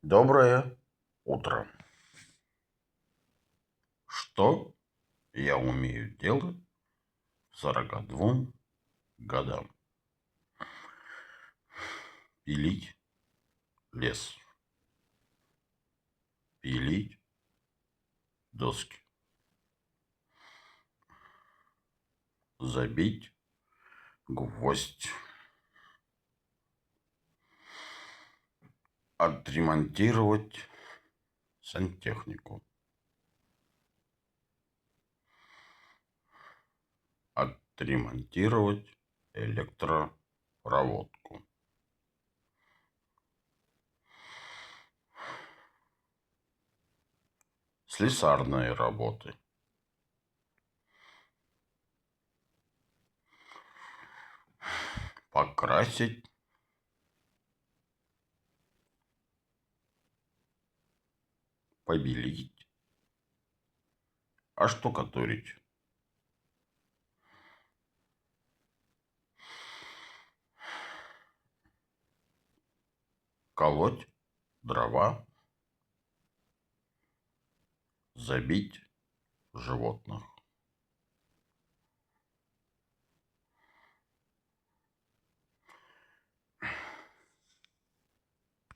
Доброе утро. Что я умею делать 42 годам? Пилить лес, пилить доски, забить гвоздь, отремонтировать сантехнику, отремонтировать электропроводку, слесарные работы, покрасить побелить, оштукатурить, колоть дрова, забить животных,